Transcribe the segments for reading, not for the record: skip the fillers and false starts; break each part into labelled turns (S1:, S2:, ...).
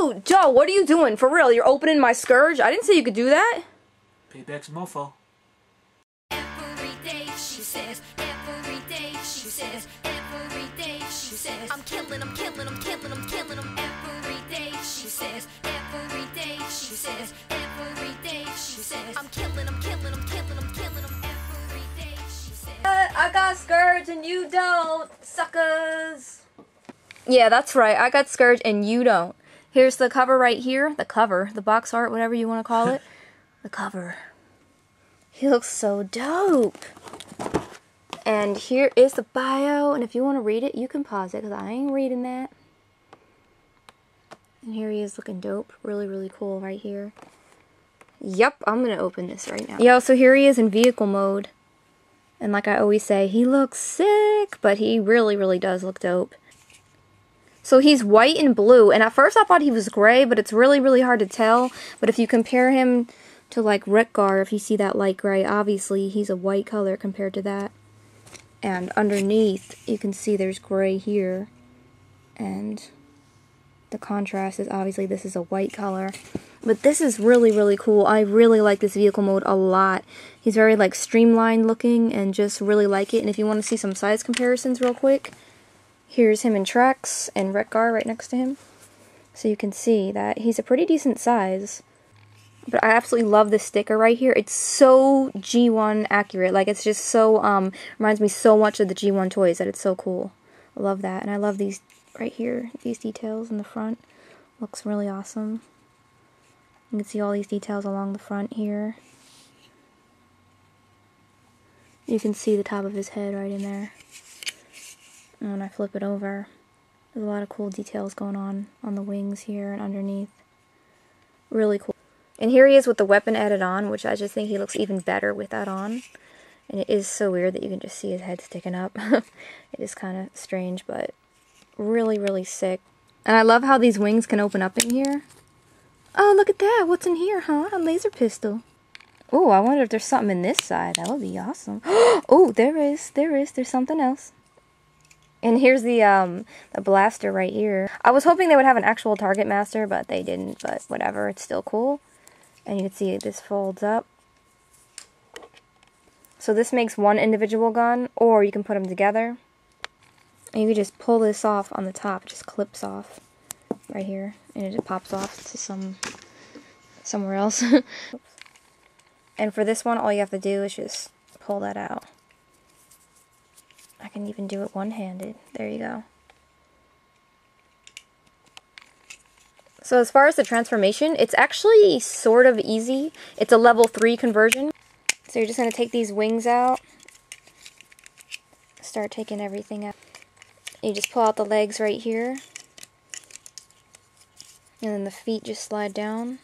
S1: Dude, Joe, what are you doing? For real, you're opening my Scourge? I didn't say you could do that.
S2: Payback's a mofo.
S3: Every day she says, every day she says, every day she says, I'm killing him, killing him, killing him, killing him. Every day she says, every day she says, every day she says, I'm killing him, killing him, killing him, killing him. Every day she says,
S1: I got Scourge and you don't, suckers. Yeah, that's right. I got Scourge and you don't. Here's the cover right here. The cover, the box art, whatever you want to call it. The cover. He looks so dope. And here is the bio, and if you want to read it, you can pause it, because I ain't reading that. And here he is looking dope. Really, really cool right here. Yep, I'm going to open this right now. Yo, so here he is in vehicle mode. And like I always say, he looks sick, but he really, really does look dope. So he's white and blue, and at first I thought he was gray, but it's really, really hard to tell. But if you compare him to like Retgar, if you see that light gray, obviously he's a white color compared to that. And underneath, you can see there's gray here. And the contrast is obviously this is a white color. But this is really, really cool. I really like this vehicle mode a lot. He's very like streamlined looking and just really like it. And if you want to see some size comparisons real quick, here's him in Trex and Retgar right next to him. So you can see that he's a pretty decent size. But I absolutely love this sticker right here. It's so G1 accurate. Like, it's just so, reminds me so much of the G1 toys that it's so cool. I love that. And I love these right here, these details in the front. Looks really awesome. You can see all these details along the front here. You can see the top of his head right in there. And when I flip it over, there's a lot of cool details going on the wings here and underneath. Really cool. And here he is with the weapon added on, which I just think he looks even better with that on. And it is so weird that you can just see his head sticking up. It is kind of strange, but really, really sick. And I love how these wings can open up in here. Oh, look at that. What's in here, huh? A laser pistol. Oh, I wonder if there's something in this side. That would be awesome. Oh, there is. There's something else. And here's the blaster right here. I was hoping they would have an actual target master, but they didn't. But whatever, it's still cool. And you can see this folds up. So this makes one individual gun, or you can put them together. And you can just pull this off on the top. It just clips off right here. And it pops off to somewhere else. And for this one, all you have to do is just pull that out. I can even do it one-handed. There you go. So as far as the transformation, it's actually sort of easy. It's a level 3 conversion. So you're just going to take these wings out. Start taking everything out. You just pull out the legs right here. And then the feet just slide down.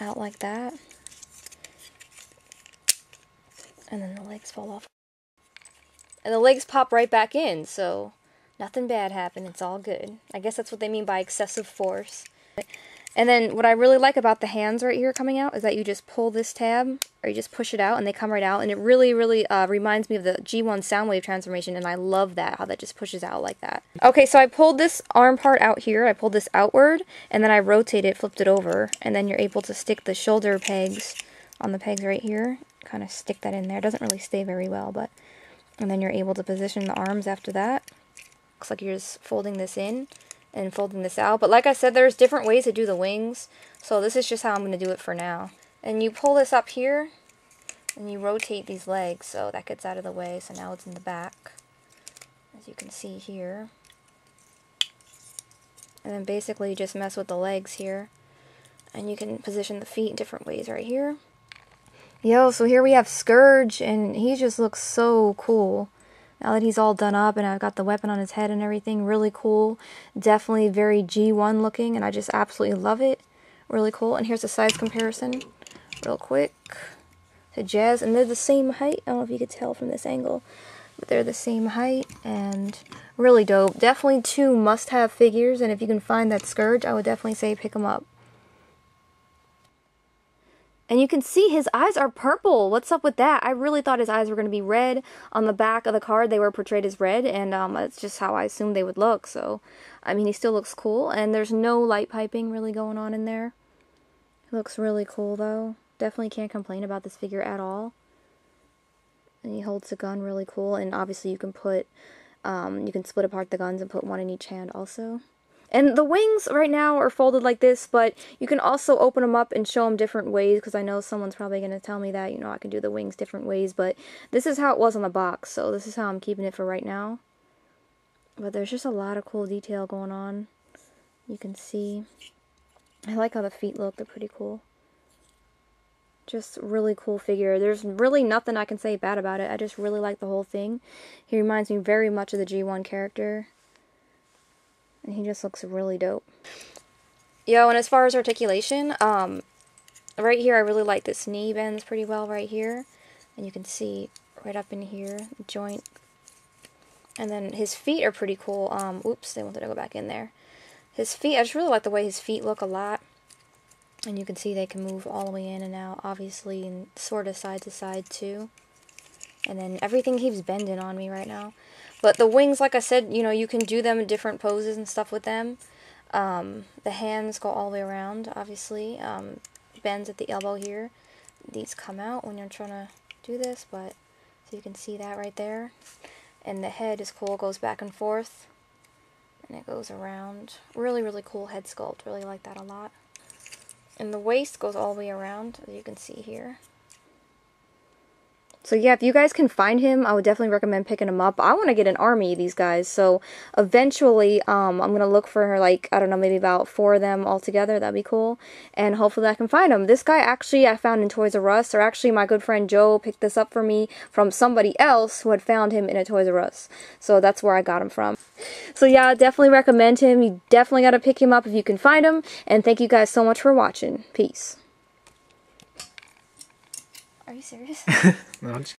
S1: Out like that. And then the legs fall off. And the legs pop right back in, so nothing bad happened. It's all good. I guess that's what they mean by excessive force. And then what I really like about the hands right here coming out is that you just pull this tab, or you just push it out, and they come right out. And it really, really reminds me of the G1 Soundwave transformation, and I love that, how that just pushes out like that. Okay, so I pulled this arm part out here. I pulled this outward, and then I rotate it, flipped it over, and then you're able to stick the shoulder pegs on the pegs right here. Kind of stick that in there. It doesn't really stay very well, but... And then you're able to position the arms after that. Looks like you're just folding this in and folding this out. But like I said, there's different ways to do the wings. So this is just how I'm going to do it for now. And you pull this up here, and you rotate these legs so that gets out of the way. So now it's in the back, as you can see here. And then basically you just mess with the legs here. And you can position the feet in different ways right here. Yo, so here we have Scourge, and he just looks so cool. Now that he's all done up, and I've got the weapon on his head and everything, really cool. Definitely very G1 looking, and I just absolutely love it. Really cool. And here's a size comparison, real quick, to Jazz. And they're the same height. I don't know if you could tell from this angle, but they're the same height, and really dope. Definitely 2 must-have figures, and if you can find that Scourge, I would definitely say pick them up. And you can see his eyes are purple. What's up with that? I really thought his eyes were going to be red. On the back of the card, they were portrayed as red, and that's just how I assumed they would look. So, I mean, he still looks cool, and there's no light piping really going on in there. He looks really cool, though. Definitely can't complain about this figure at all. And he holds the gun really cool, and obviously you can put, you can split apart the guns and put one in each hand also. And the wings right now are folded like this, but you can also open them up and show them different ways, because I know someone's probably going to tell me that, you know, I can do the wings different ways, but this is how it was on the box, so this is how I'm keeping it for right now. But there's just a lot of cool detail going on. You can see. I like how the feet look, they're pretty cool. Just really cool figure. There's really nothing I can say bad about it. I just really like the whole thing. He reminds me very much of the G1 character. And he just looks really dope. Yo, and as far as articulation, right here I really like this knee bends pretty well right here. And you can see right up in here, the joint. And then his feet are pretty cool. Oops, they wanted to go back in there. His feet, I just really like the way his feet look a lot. And you can see they can move all the way in and out, obviously, and sort of side to side too. And then everything keeps bending on me right now. But the wings, like I said, you know, you can do them in different poses and stuff with them. The hands go all the way around, obviously. Bends at the elbow here. These come out when you're trying to do this, but so you can see that right there. And the head is cool, goes back and forth. And it goes around. Really, really cool head sculpt. Really like that a lot. And the waist goes all the way around, as you can see here. So yeah, if you guys can find him, I would definitely recommend picking him up. I want to get an army of these guys, so eventually I'm going to look for, like, I don't know, maybe about 4 of them all together. That'd be cool. And hopefully I can find him. This guy actually I found in Toys R Us, or actually my good friend Joe picked this up for me from somebody else who had found him in a Toys R Us. So that's where I got him from. So yeah, I definitely recommend him. You definitely got to pick him up if you can find him. And thank you guys so much for watching. Peace. Are you serious?
S2: No, I'm just